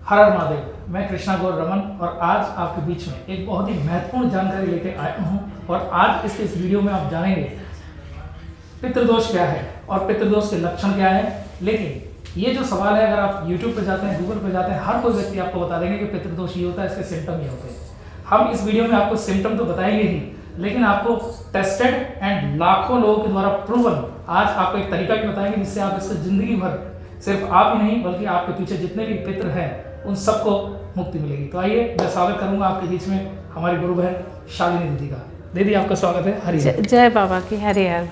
हर हर महादेव। मैं कृष्णा गौर रमन और आज आपके बीच में एक बहुत ही महत्वपूर्ण जानकारी लेकर आया हूँ। और आज इस वीडियो में आप जानेंगे पितृदोष क्या है और पितृदोष के लक्षण क्या है। लेकिन ये जो सवाल है, अगर आप YouTube पे जाते हैं, गूगल पे जाते हैं, हर कोई व्यक्ति आपको बता देंगे कि पितृदोष ये होता है, इसके सिम्टम ये होते हैं। हम इस वीडियो में आपको सिम्टम तो बताएंगे ही, लेकिन आपको टेस्टेड एंड लाखों लोगों के द्वारा प्रूवन आज आपको एक तरीका भी बताएंगे जिससे आप इससे जिंदगी भर सिर्फ आप ही नहीं बल्कि आपके पीछे जितने भी पितृ हैं उन सबको मुक्ति मिलेगी। तो आइए मैं स्वागत करूंगा आपके बीच में हमारी गुरु बहन शालिनी दीदी का। दीदी आपका स्वागत है। हरि जय बाबा की हरि हर।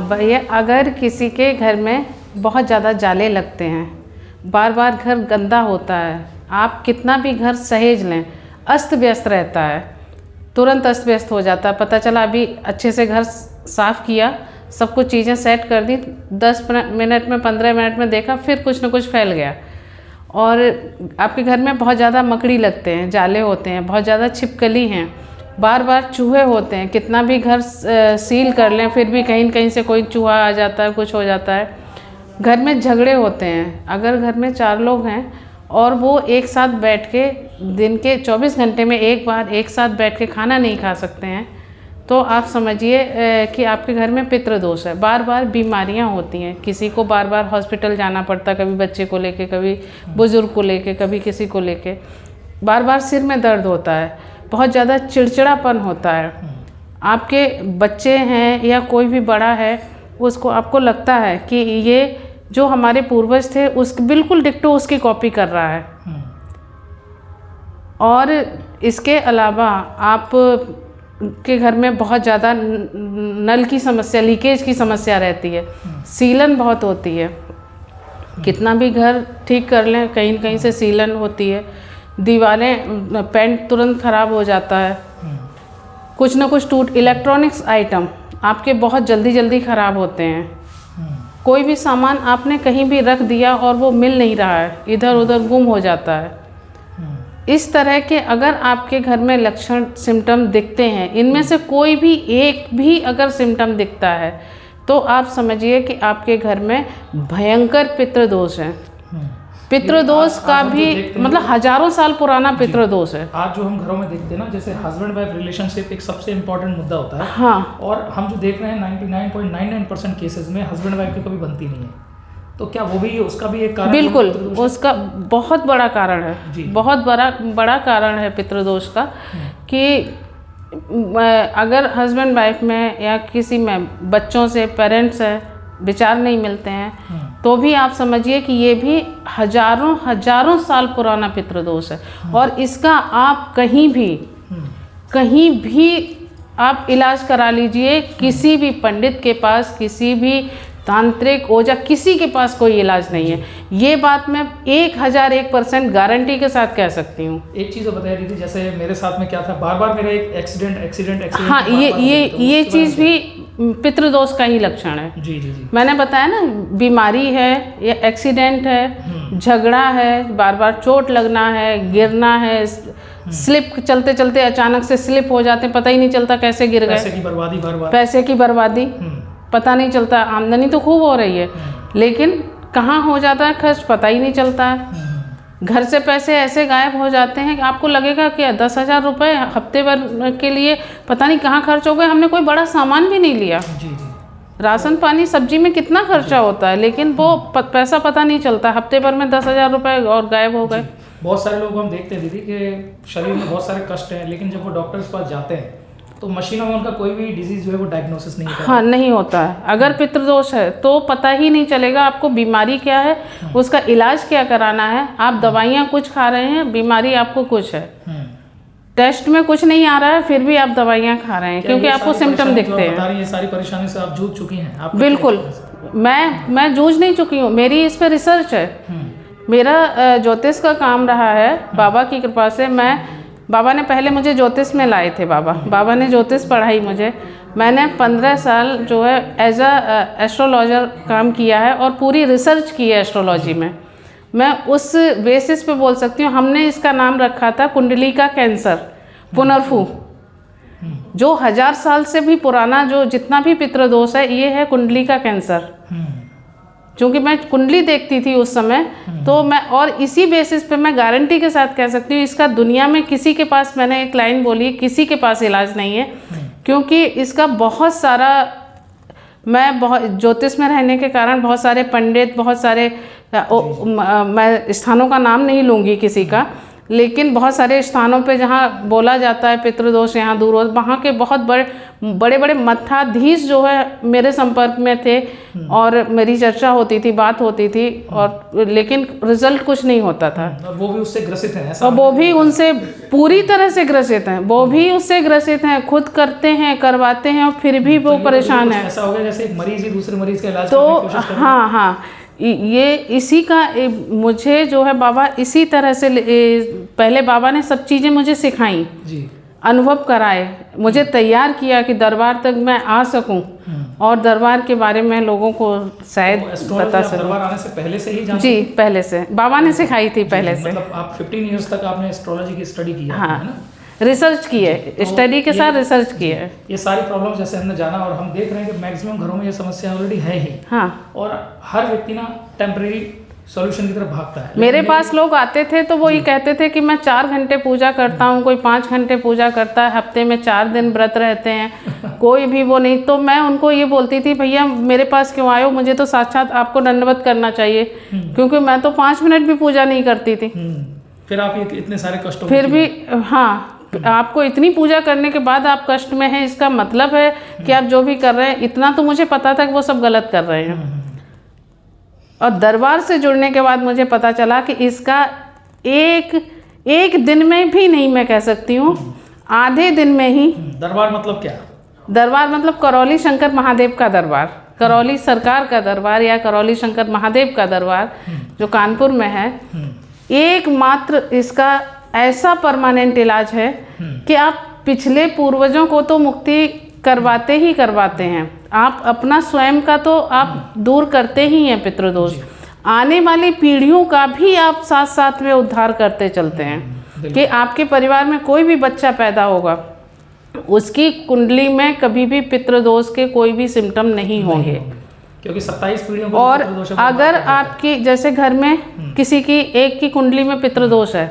भैया, अगर किसी के घर में बहुत ज़्यादा जाले लगते हैं, बार बार घर गंदा होता है, आप कितना भी घर सहेज लें अस्त व्यस्त रहता है, तुरंत अस्त व्यस्त हो जाता है। पता चला अभी अच्छे से घर साफ़ किया, सब कुछ चीज़ें सेट कर दी, 10 मिनट में 15 मिनट में देखा फिर कुछ न कुछ फैल गया। और आपके घर में बहुत ज़्यादा मकड़ी लगते हैं, जाले होते हैं, बहुत ज़्यादा छिपकली हैं, बार बार चूहे होते हैं, कितना भी घर सील कर लें फिर भी कहीं न कहीं से कोई चूहा आ जाता है, कुछ हो जाता है। घर में झगड़े होते हैं, अगर घर में 4 लोग हैं और वो एक साथ बैठ के दिन के 24 घंटे में एक बार एक साथ बैठ के खाना नहीं खा सकते हैं, तो आप समझिए कि आपके घर में पितृदोष है। बार बार बीमारियां होती हैं, किसी को बार बार हॉस्पिटल जाना पड़ता है, कभी बच्चे को लेके, कभी बुज़ुर्ग को लेके, कभी किसी को लेके। बार बार सिर में दर्द होता है, बहुत ज़्यादा चिड़चिड़ापन होता है। आपके बच्चे हैं या कोई भी बड़ा है, उसको आपको लगता है कि ये जो हमारे पूर्वज थे उस बिल्कुल डिक्टो उसकी कॉपी कर रहा है। और इसके अलावा आप के घर में बहुत ज़्यादा नल की समस्या, लीकेज की समस्या रहती है, सीलन बहुत होती है, कितना भी घर ठीक कर लें कहीं न कहीं से सीलन होती है, दीवारें पेंट तुरंत ख़राब हो जाता है, कुछ ना कुछ इलेक्ट्रॉनिक्स आइटम आपके बहुत जल्दी ख़राब होते हैं। कोई भी सामान आपने कहीं भी रख दिया और वो मिल नहीं रहा है, इधर उधर गुम हो जाता है। इस तरह के अगर आपके घर में लक्षण सिम्टम दिखते हैं, इनमें से कोई भी एक भी अगर सिम्टम दिखता है तो आप समझिए कि आपके घर में भयंकर पितृदोष है। पितृदोष का भी मतलब हजारों साल पुराना पितृदोष है। आज जो हम घरों में देखते हैं ना, जैसे हस्बैंड वाइफ रिलेशनशिप एक सबसे इम्पोर्टेंट मुद्दा होता है। हाँ। और हम जो देख रहे हैं 99.99% केसेस में हस्बैंड वाइफ की कभी बनती नहीं है। तो क्या वो भी उसका भी एक कारण? बिल्कुल, उसका बहुत बड़ा कारण है, बहुत बड़ा कारण है पितृदोष का। कि अगर हस्बैंड वाइफ में या किसी में बच्चों से, पेरेंट्स से विचार नहीं मिलते हैं तो भी आप समझिए कि ये भी हजारों साल पुराना पितृदोष है। और इसका आप कहीं भी आप इलाज करा लीजिए, किसी भी पंडित के पास, किसी भी तांत्रिक ओझा, किसी के पास कोई इलाज नहीं है। ये बात मैं 1001% गारंटी के साथ कह सकती हूँ। एक चीज़ बताइए दीदी, जैसे मेरे साथ में क्या था, बार बार मेरा एक एक्सीडेंट हाँ, ये चीज़ भी पितृदोष का ही लक्षण है। जी। मैंने बताया ना, बीमारी है या एक्सीडेंट है, झगड़ा है, बार बार चोट लगना है, गिरना है, स्लिप, चलते चलते अचानक से स्लिप हो जाते हैं, पता ही नहीं चलता कैसे गिर गए, पैसे की बर्बादी पता नहीं चलता। आमदनी तो खूब हो रही है लेकिन कहाँ हो जाता है खर्च, पता ही नहीं चलता है। घर से पैसे ऐसे गायब हो जाते हैं कि आपको लगेगा कि 10,000 रुपये हफ्ते भर के लिए पता नहीं कहाँ खर्च हो गए, हमने कोई बड़ा सामान भी नहीं लिया। राशन पानी सब्जी में कितना खर्चा होता है, लेकिन वो पैसा पता नहीं चलता, हफ्ते भर में 10,000 रुपये और गायब हो गए। बहुत सारे लोग हम देखते हैं दीदी कि शरीर में बहुत सारे कष्ट हैं, लेकिन जब वो डॉक्टर के पास जाते हैं तो मशीनों में उनका कोई भी डिजीज जो है वो डायग्नोसिस नहीं होता। हाँ, नहीं होता है। अगर पितृदोष है तो पता ही नहीं चलेगा आपको बीमारी क्या है, उसका इलाज क्या कराना है। आप दवाइयाँ कुछ खा रहे हैं, बीमारी आपको कुछ है, टेस्ट में कुछ नहीं आ रहा है, फिर भी आप दवाइयाँ खा रहे हैं क्योंकि आपको सिम्टम दिखते हैं। ये सारी परेशानी से आप जूझ चुकी हैं? बिल्कुल, मैं जूझ नहीं चुकी हूँ, मेरी इस पर रिसर्च है। मेरा ज्योतिष का काम रहा है, बाबा की कृपा से। बाबा ने पहले मुझे ज्योतिष में लाए थे, बाबा ने ज्योतिष पढ़ाई मुझे। मैंने 15 साल जो है एज एस्ट्रोलॉजर काम किया है और पूरी रिसर्च की है एस्ट्रोलॉजी में। मैं उस बेसिस पे बोल सकती हूँ। हमने इसका नाम रखा था कुंडली का कैंसर, पुनर्फू, जो 1000 साल से भी पुराना जो जितना भी पितृदोष है, ये है कुंडली का कैंसर। क्योंकि मैं कुंडली देखती थी उस समय, तो मैं और इसी बेसिस पे मैं गारंटी के साथ कह सकती हूँ इसका दुनिया में किसी के पास, मैंने एक लाइन बोली, किसी के पास इलाज नहीं है, क्योंकि इसका बहुत सारा, मैं बहुत ज्योतिष में रहने के कारण बहुत सारे पंडित, बहुत सारे मैं स्थानों का नाम नहीं लूँगी किसी का, लेकिन बहुत सारे स्थानों पे जहाँ बोला जाता है पितृदोष यहाँ दूर हो, वहाँ के बहुत बड़े बड़े मठाधीश जो है मेरे संपर्क में थे और मेरी चर्चा होती थी, बात होती थी, और लेकिन रिजल्ट कुछ नहीं होता था। और वो भी उससे ग्रसित हैं ऐसा? और वो भी उनसे पूरी तरह से ग्रसित हैं, वो भी उससे ग्रसित हैं, खुद करते हैं, करवाते हैं और फिर भी वो परेशान है। ऐसा हो गया जैसे एक मरीज ही दूसरे मरीज का इलाज तो करने की कोशिश कर रहा है। हाँ, ये इसी का मुझे जो है बाबा इसी तरह से पहले बाबा ने सब चीज़ें मुझे सिखाई जी, अनुभव कराए, मुझे तैयार किया कि दरबार तक मैं आ सकूं और दरबार के बारे में लोगों को शायद बता सकूं। दरबार आने से पहले से ही जानते? जी, पहले से बाबा ने सिखाई थी पहले से। मतलब आप 15 इयर्स तक आपने एस्ट्रोलॉजी की स्टडी की है? हाँ, है ना? रिसर्च की है, स्टडी के साथ रिसर्च की है। ये सारी प्रॉब्लम जैसे हमने जाना और हम देख रहे हैं कि मैक्सिमम घरों में ये समस्या ऑलरेडी है ही। हाँ, और हर व्यक्ति ना टेम्परेरी सॉल्यूशन की तरफ भागता है। मेरे पास लोग आते थे तो वो ये कहते थे कि मैं 4 घंटे पूजा करता हूँ, कोई 5 घंटे पूजा करता है, हफ्ते में 4 दिन व्रत रहते हैं, कोई भी वो नहीं। तो मैं उनको ये बोलती थी, भैया मेरे पास क्यों आए हो, मुझे तो साक्षात आपको दंडवत करना चाहिए, क्योंकि मैं तो 5 मिनट भी पूजा नहीं करती थी। फिर आप ये इतने सारे कष्टों फिर भी हाँ, आपको इतनी पूजा करने के बाद आप कष्ट में हैं, इसका मतलब है कि आप जो भी कर रहे हैं, इतना तो मुझे पता था कि वो सब गलत कर रहे हैं। और दरबार से जुड़ने के बाद मुझे पता चला कि इसका एक दिन में भी नहीं, मैं कह सकती हूँ आधे दिन में ही। दरबार मतलब क्या? दरबार मतलब करौली शंकर महादेव का दरबार, करौली सरकार का दरबार या करौली शंकर महादेव का दरबार जो कानपुर में है, एकमात्र इसका ऐसा परमानेंट इलाज है कि आप पिछले पूर्वजों को तो मुक्ति करवाते ही करवाते हैं, आप अपना स्वयं का तो आप दूर करते ही हैं पितृदोष, आने वाली पीढ़ियों का भी आप साथ साथ में उद्धार करते चलते हैं। कि आपके परिवार में कोई भी बच्चा पैदा होगा, उसकी कुंडली में कभी भी पितृदोष के कोई भी सिम्टम नहीं होंगे, क्योंकि 27 पीढ़ियों को और अगर आपकी जैसे घर में किसी की एक की कुंडली में पितृदोष है,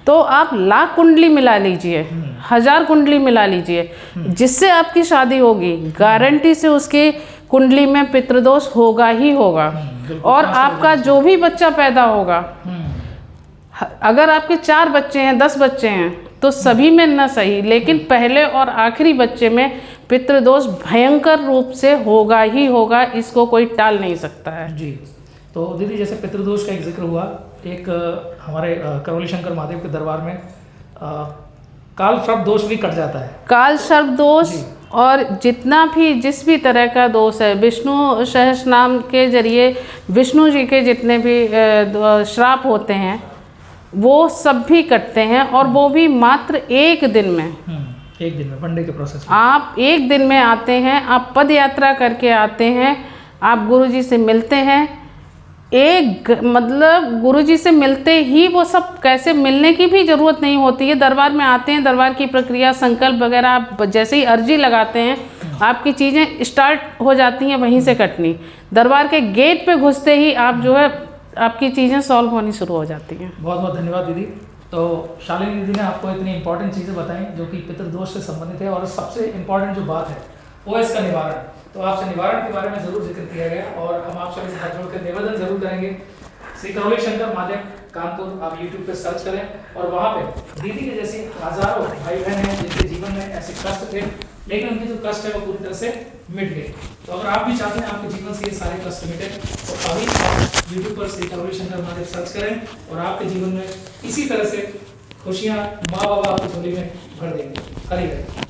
तो आप लाख कुंडली मिला लीजिए, 1000 कुंडली मिला लीजिए, जिससे आपकी शादी होगी, गारंटी से उसकी कुंडली में पितृदोष होगा ही होगा। और आपका जो भी बच्चा पैदा होगा, अगर आपके 4 बच्चे हैं, 10 बच्चे हैं, तो सभी में न सही, लेकिन पहले और आखिरी बच्चे में पितृदोष भयंकर रूप से होगा ही होगा, इसको कोई टाल नहीं सकता है। जी, तो दीदी जैसे पितृदोष का एक जिक्र हुआ, एक हमारे करौली शंकर महादेव के दरबार में काल सर्प दोष भी कट जाता है। काल सर्प दोष और जितना भी जिस भी तरह का दोष है, विष्णु सहस्त्र नाम के जरिए विष्णु जी के जितने भी श्राप होते हैं वो सब भी कटते हैं, और वो भी मात्र एक दिन में। एक दिन में, वन डे के प्रोसेस में। आप एक दिन में आते हैं, आप पद यात्रा करके आते हैं, आप गुरुजी से मिलते हैं, मतलब गुरुजी से मिलते ही वो सब, कैसे मिलने की भी ज़रूरत नहीं होती है, दरबार में आते हैं, दरबार की प्रक्रिया संकल्प वगैरह आप जैसे ही अर्जी लगाते हैं, आपकी चीज़ें स्टार्ट हो जाती हैं वहीं से कटनी। दरबार के गेट पे घुसते ही आप जो है आपकी चीज़ें सॉल्व होनी शुरू हो जाती हैं। बहुत बहुत धन्यवाद दीदी। तो शालिनी दीदी ने आपको इतनी इंपॉर्टेंट चीज़ें बताई जो कि पितृदोष से संबंधित है, और सबसे इम्पॉर्टेंट जो बात है वो है इसका निवारण। तो आपसे निवारण के बारे में जरूर जिक्र किया गया, और हम आपसे हाथ जोड़कर निवेदन जरूर करेंगे, श्री करौली शंकर महादेव कानपुर आप YouTube पे सर्च करें, और वहाँ पे दीदी के जैसे हजारों भाई बहन हैं जिनके जीवन में ऐसे कष्ट थे, लेकिन उनके जो कष्ट है वो पूरी तरह से मिट गए। तो अगर आप भी चाहते हैं आपके जीवन से ये सारे कष्ट मिटे, तो अभी आप YouTube पर श्री करौली शंकर महादेव सर्च करें, और आपके जीवन में इसी तरह से खुशियाँ माँ बाबा आपकी झोली में भर देंगे। हरि हरि।